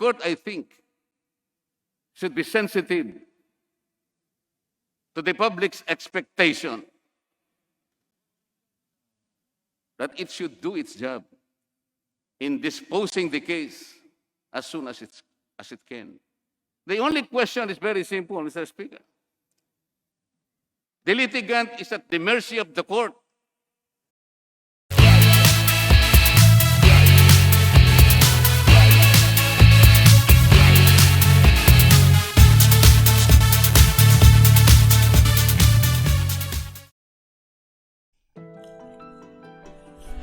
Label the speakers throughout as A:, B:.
A: court, I think, should be sensitive to the public's expectation that it should do its job in disposing the case as soon as it can. The only question is very simple, Mr. Speaker. The litigant is at the mercy of the court.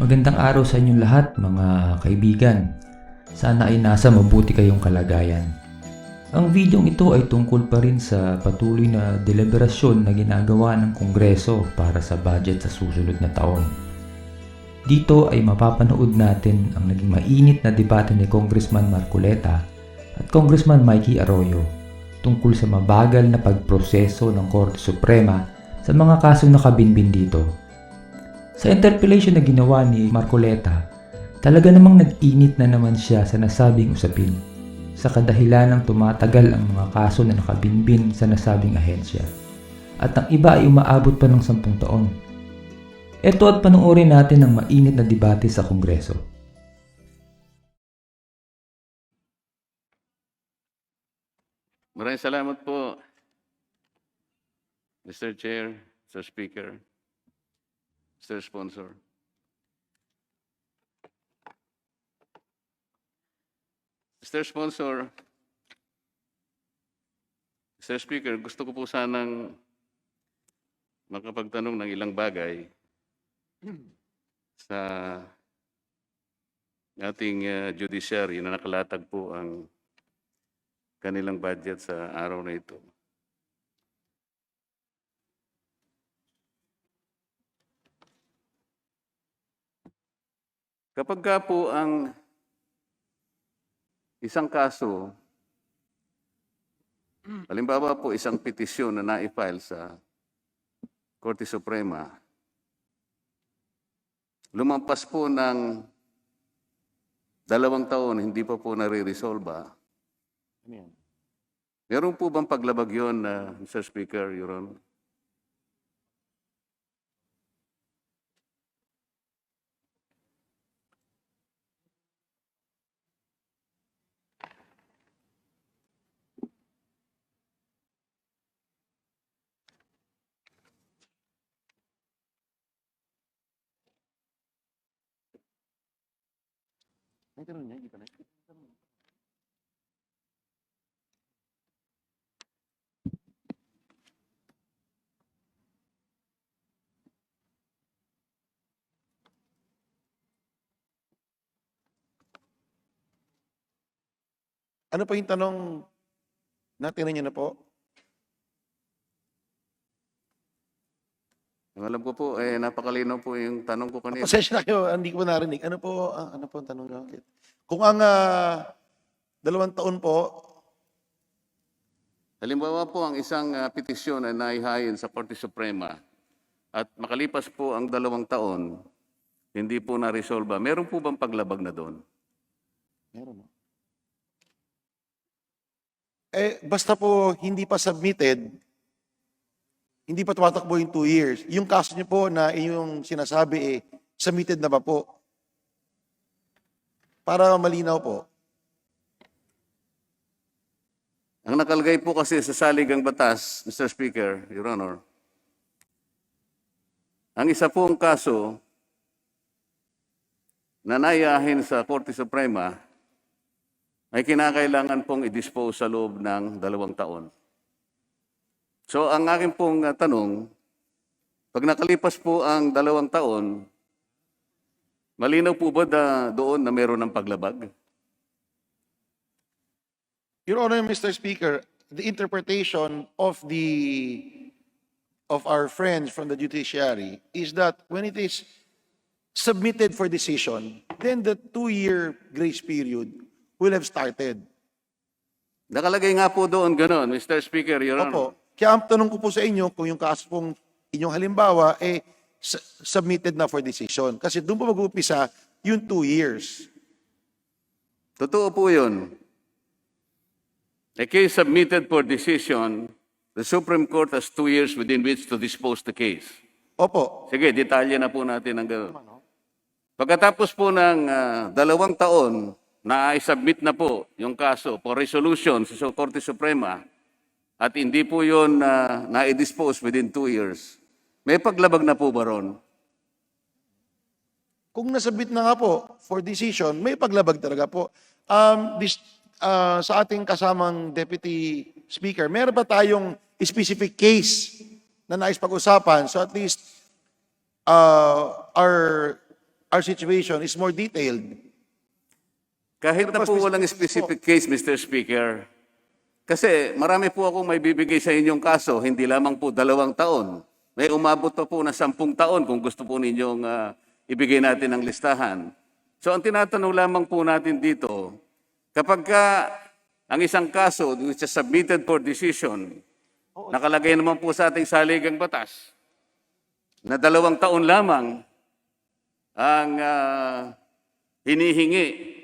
B: Magandang araw sa inyong lahat, mga kaibigan. Sana ay nasa mabuti kayong kalagayan. Ang videong ito ay tungkol pa rin sa patuloy na deliberasyon na ginagawa ng Kongreso para sa budget sa susunod na taon. Dito ay mapapanood natin ang naging mainit na debate ni Congressman Marcoleta at Congressman Mikey Arroyo tungkol sa mabagal na pagproseso ng Korte Suprema sa mga kasong nakabinbin dito. Sa interpellation na ginawa ni Marcoleta, talaga namang nag-init na naman siya sa nasabing usapin sa kadahilan ng tumatagal ang mga kaso na nakabinbin sa nasabing ahensya at ang iba ay umaabot pa ng 10 taon. Ito at panoorin natin ang mainit na debate sa Kongreso.
A: Maraming salamat po, Mr. Chair, Mr. Speaker, Mr. Sponsor. Mr. Sponsor, Mr. Speaker, gusto ko po sanang makapagtanong ng ilang bagay sa ating judiciary na nakalatag po ang kanilang budget sa araw na ito. Kapag ka po ang isang kaso, halimbawa po isang petisyon na na-file sa Korte Suprema, lumampas po ng 2 taon, hindi pa po nare-resolve. Meron po bang paglabag yun, Mr. Speaker, Your Honor?
C: Ano po yung tanong natin niyo na po?
A: Ang alam ko po, napakalinaw po yung tanong ko kanina.
C: Pasensya na kayo, hindi ko narinig. Ano po ang tanong natin? Kung ang 2 taon po,
A: Halimbawa po ang isang petisyon ay naihain sa Korte Suprema at makalipas po ang 2 taon, hindi po na-resolve. Meron po bang paglabag na doon?
C: meron. Basta po hindi pa submitted, hindi pa tumatakbo yung 2 years. Yung kaso niyo po na yung sinasabi, submitted na ba po? Para malinaw po.
A: Ang nakalagay po kasi sa saligang batas, Mr. Speaker, Your Honor, ang isa pong kaso na naihain sa Korte Suprema ay kinakailangan pong i-dispose sa loob ng 2 taon. So ang akin pong tanong, pag nakalipas po ang 2 taon, malinaw po ba doon na meron ng paglabag?
C: Your Honor, Mr. Speaker, the interpretation of our friends from the judiciary is that when it is submitted for decision, then the 2-year grace period will have started.
A: Nakalagay nga po doon gano'n, Mr. Speaker, Your Honor.
C: Opo. Kaya ang tanong ko po sa inyo, kung yung kaso pong inyong halimbawa, submitted na for decision. Kasi doon po mag-uupisa yung 2 years.
A: Totoo po yun. a case submitted for decision, the Supreme Court has 2 years within which to dispose the case.
C: Opo.
A: Sige, detalye na po natin ang gano'n. Pagkatapos po ng 2 taon na i-submit na po yung kaso for resolution sa Korte Suprema at hindi po yun na-dispose within 2 years, may paglabag na po ba ron?
C: Kung nasabit na nga po for decision, may paglabag talaga po. Sa ating kasamang Deputy Speaker, meron ba tayong specific case na nais pag-usapan? So at least our situation is more detailed.
A: Kahit na po walang specific case, Mr. Speaker, kasi marami po akong may bibigay sa inyong kaso, hindi lamang po 2 taon. May umabot pa po na 10 taon kung gusto po ninyong ibigay natin ang listahan. So ang tinatanong lamang po natin dito, kapag ang isang kaso which is submitted for decision, nakalagay naman po sa ating saligang batas na 2 taon lamang ang hinihingi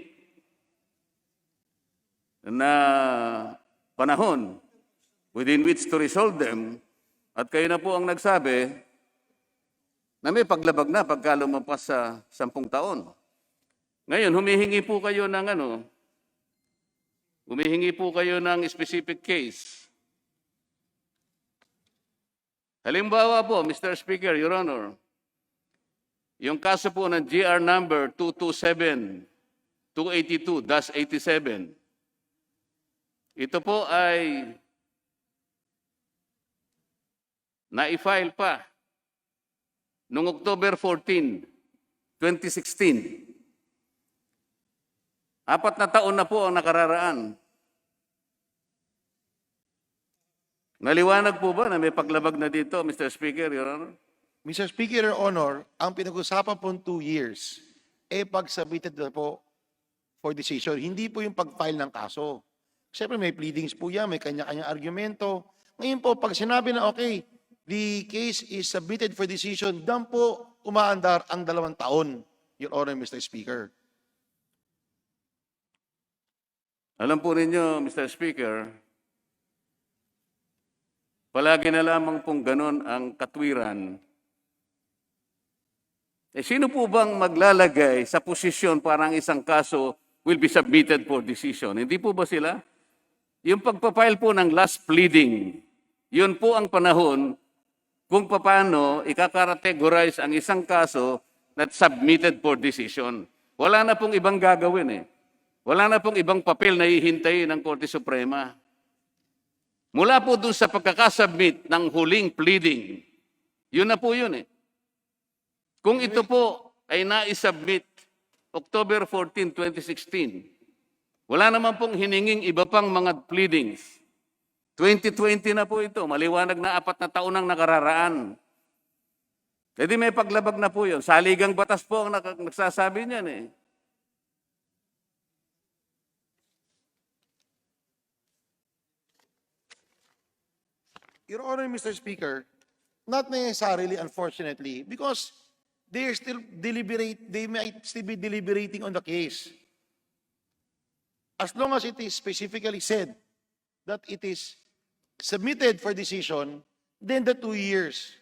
A: na panahon within which to resolve them, at kayo na po ang nagsabi na may paglabag na pagka lumampas sa 10 taon. Ngayon, humihingi po kayo ng specific case. Halimbawa po, Mr. Speaker, Your Honor, yung kaso po ng GR number 227-282-87, ito po ay na-file pa noong October 14, 2016. 4 na taon na po ang nakararaan. Naliwanag po ba na may paglabag na dito, Mr. Speaker, Your Honor?
C: Mr. Speaker, Your Honor, ang pinag-usapan po 2 years, pag-submitted na po for decision. Hindi po yung pag-file ng kaso. Siyempre may pleadings po yan, may kanya-kanya argumento. Ngayon po, pag sinabi na okay, the case is submitted for decision, dan po umaandar ang 2 taon, Your Honor, Mr. Speaker.
A: Alam po ninyo, Mr. Speaker, palagi na lamang pong ganon ang katwiran. Sino po bang maglalagay sa posisyon para ang isang kaso will be submitted for decision? Hindi po ba sila? Yung pagpapile po ng last pleading, yun po ang panahon kung paano ikakategorize ang isang kaso na submitted for decision. Wala na pong ibang gagawin . Wala na pong ibang papel na hihintayin ng Korte Suprema. Mula po dun sa pagkakasubmit ng huling pleading, yun na po yun . Kung ito po ay naisubmit October 14, 2016, wala naman pong hininging iba pang mga pleadings. 2020 na po ito, maliwanag na 4 na taon ang nakararaan. Jadi may paglabag na po yun. Saligang batas po ang nagsasabi niyan .
C: Your Honor, Mr. Speaker, not necessarily, unfortunately, because they might still be deliberating on the case. As long as it is specifically said that it is submitted for decision, then the 2 years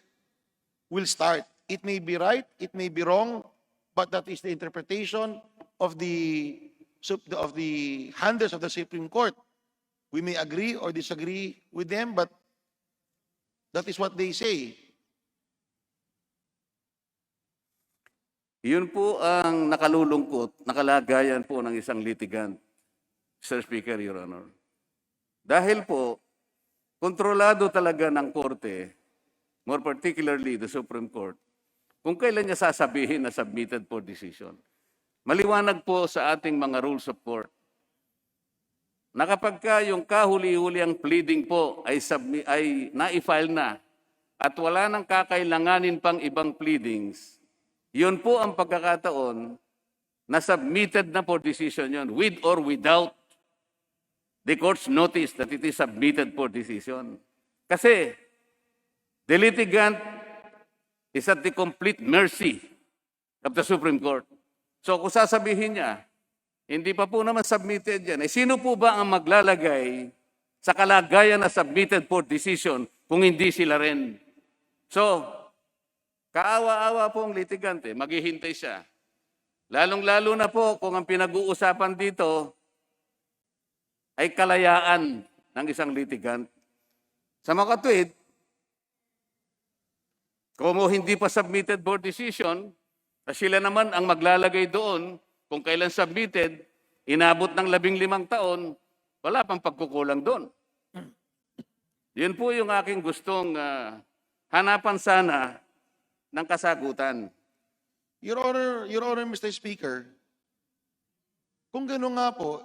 C: will start. It may be right, it may be wrong, but that is the interpretation of the handlers of the Supreme Court. We may agree or disagree with them, but that is what they say.
A: Yun po ang nakalulungkot, nakalagayan po ng isang litigant, Mr. Speaker, Your Honor. Dahil po, kontrolado talaga ng Korte, more particularly the Supreme Court, kung kailan niya sasabihin na submitted for decision. Maliwanag po sa ating mga rules of court na kapag yung kahuli-huli ang pleading po ay na-file na at wala nang kakailanganin pang ibang pleadings, yun po ang pagkakataon na submitted na for decision yun, with or without the court's notice that it is submitted for decision. Kasi the litigant is at the complete mercy of the Supreme Court. So kung sasabihin niya, hindi pa po naman submitted yan, sino po ba ang maglalagay sa kalagayan na submitted for decision kung hindi sila rin. So, kaawa-awa po ang litigante, maghihintay siya. Lalong-lalo na po kung ang pinag-uusapan dito ay kalayaan ng isang litigant. Sa makatwid, kung hindi pa submitted for decision, sila naman ang maglalagay doon kung kailan submitted, inabot ng 15 taon, wala pang pagkukulang doon. Yun po yung aking gustong hanapan sana ng kasagutan.
C: Your Honor, Mr. Speaker, kung gano'n nga po,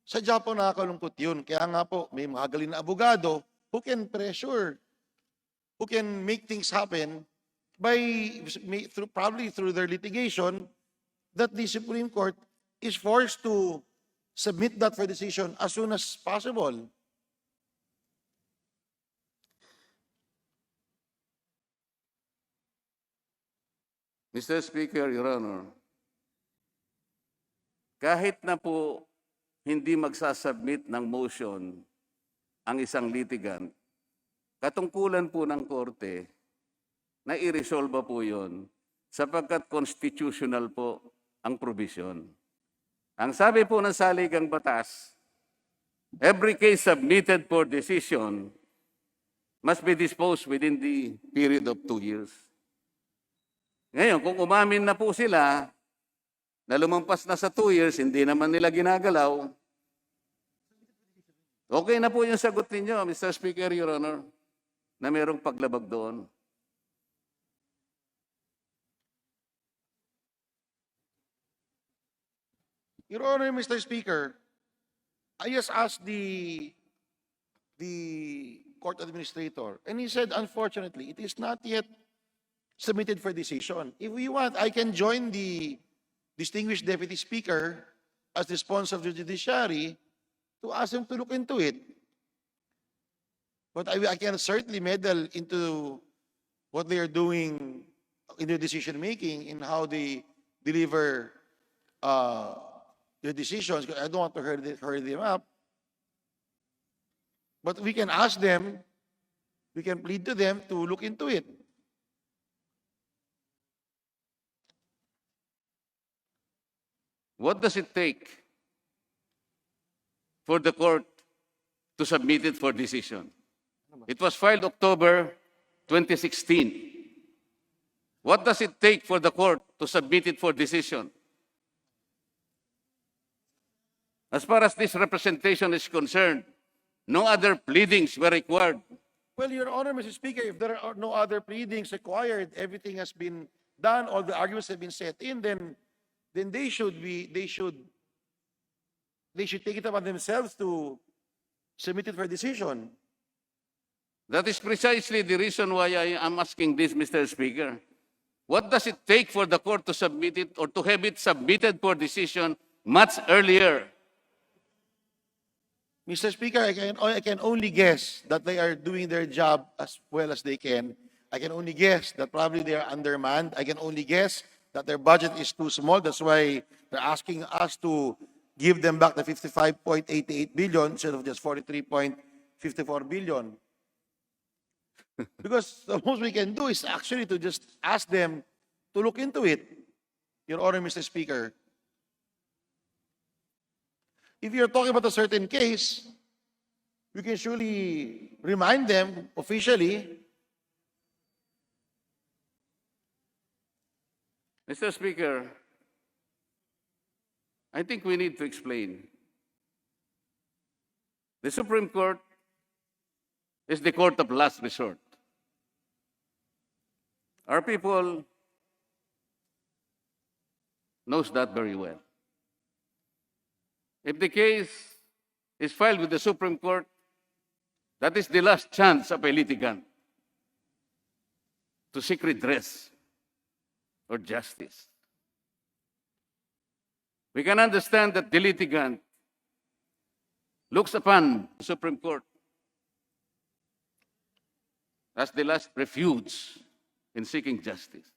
C: sadya po nakakalungkot yun. Kaya nga po, may magaling na abogado who can pressure, who can make things happen by, probably through their litigation, that the Supreme Court is forced to submit that for decision as soon as possible.
A: Mr. Speaker, Your Honor, kahit na po hindi magsasubmit ng motion ang isang litigant, katungkulan po ng Korte na i-resolve po yun sapagkat constitutional po ang provision. Ang sabi po ng saligang batas, every case submitted for decision must be disposed within the period of 2 years. Ngayon, kung umamin na po sila na lumampas na sa 2 years, hindi naman nila ginagalaw, okay na po yung sagot ninyo, Mr. Speaker, Your Honor, na mayroong paglabag doon.
C: Your Honor, Mr. Speaker, I just asked the court administrator, and he said, unfortunately, it is not yet submitted for decision. If we want, I can join the distinguished Deputy Speaker as the sponsor of the judiciary to ask him to look into it. But I can certainly meddle into what they are doing in their decision making, in how they deliver their decisions. I don't want to hurry them up. But we can ask them, we can plead to them to look into it.
A: What does it take for the court to submit it for decision? It was filed October 2016. What does it take for the court to submit it for decision? As far as this representation is concerned, no other pleadings were required.
C: Well, Your Honor, Mr. Speaker, if there are no other pleadings required, everything has been done, all the arguments have been set in, then they should take it upon themselves to submit it for decision.
A: That is precisely the reason why I am asking this, Mr. Speaker. What does it take for the court to submit it or to have it submitted for decision much earlier?
C: Mr. Speaker, I can only guess that they are doing their job as well as they can. I can only guess that probably they are undermanned. I can only guess that their budget is too small. That's why they're asking us to give them back the 55.88 billion instead of just 43.54 billion. Because the most we can do is actually to just ask them to look into it, Your Honor, Mr. Speaker. If you're talking about a certain case, we can surely remind them officially.
A: Mr. Speaker, I think we need to explain. The Supreme Court is the court of last resort. Our people knows that very well. If the case is filed with the Supreme Court, that is the last chance of a litigant to seek redress or justice. We can understand that the litigant looks upon the Supreme Court as the last refuge in seeking justice.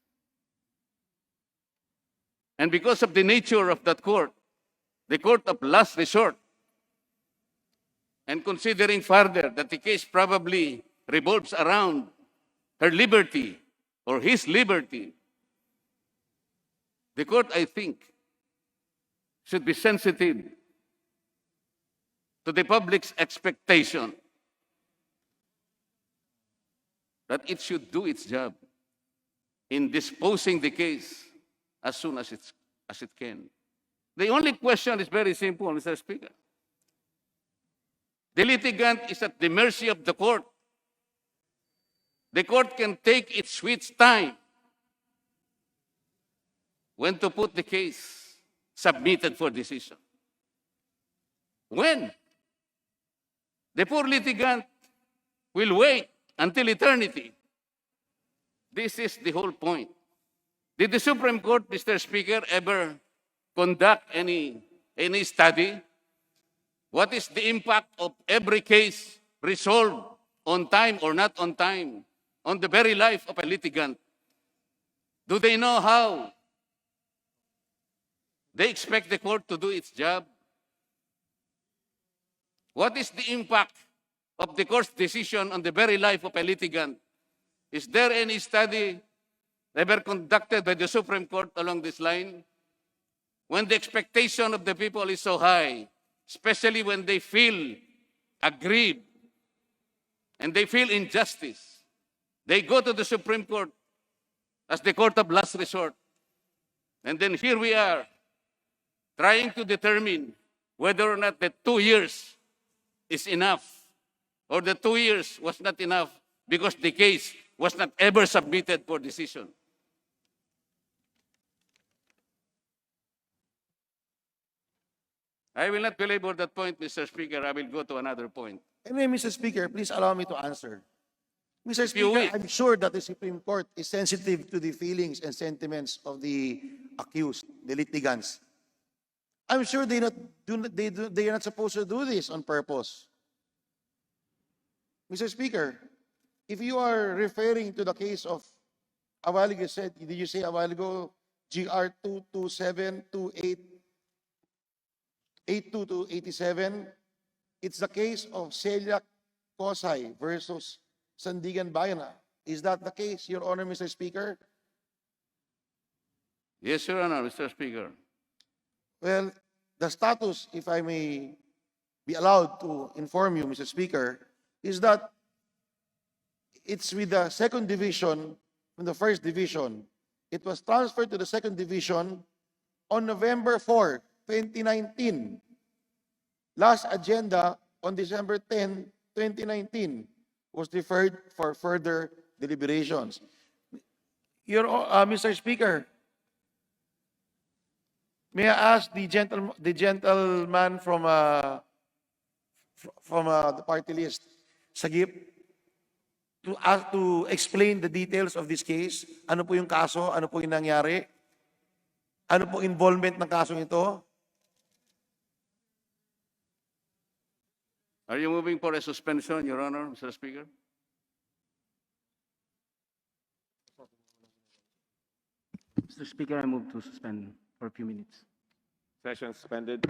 A: And because of the nature of that court, the court of last resort, and considering further that the case probably revolves around her liberty or his liberty, the court, I think, should be sensitive to the public's expectation that it should do its job in disposing the case as soon as it can. The only question is very simple, Mr. Speaker. The litigant is at the mercy of the court. The court can take its sweet time when to put the case submitted for decision. When? The poor litigant will wait until eternity. This is the whole point. Did the Supreme Court, Mr. Speaker, ever conduct any study? What is the impact of every case resolved on time or not on time on the very life of a litigant? Do they know how they expect the court to do its job? What is the impact of the court's decision on the very life of a litigant? Is there any study ever conducted by the Supreme Court along this line? When the expectation of the people is so high, especially when they feel aggrieved and they feel injustice, they go to the Supreme Court as the court of last resort. And then here we are, trying to determine whether or not the 2 years is enough, or the 2 years was not enough because the case was not ever submitted for decision. I will not belabor that point, Mr. Speaker. I will go to another point.
C: Anyway, Mr. Speaker, please allow me to answer. Mr.
A: you
C: Speaker,
A: wish.
C: I'm sure that the Supreme Court is sensitive to the feelings and sentiments of the accused, the litigants. I'm sure they are not supposed to do this on purpose. Mr. Speaker, if you are referring to the case of a while ago, did you say a while ago, GR 227-82-87, it's the case of Celia Kosay versus Sandigan Bayana. Is that the case, Your Honor, Mr. Speaker?
A: Yes, Your Honor, Mr. Speaker.
C: Well, the status, if I may be allowed to inform you, Mr. Speaker, is that it's with the second division from the first division. It was transferred to the second division on November 4, 2019. Last agenda on December 10, 2019 was deferred for further deliberations. Mr. Speaker, may I ask the gentleman from the party list, Sagip, to explain the details of this case? Ano po yung kaso? Ano po yung nangyari? Ano po involvement ng kasong ito?
A: Are you moving for a suspension, Your Honor, Mr. Speaker?
D: Mr. Speaker, I move to suspend for a few minutes.
E: Session suspended.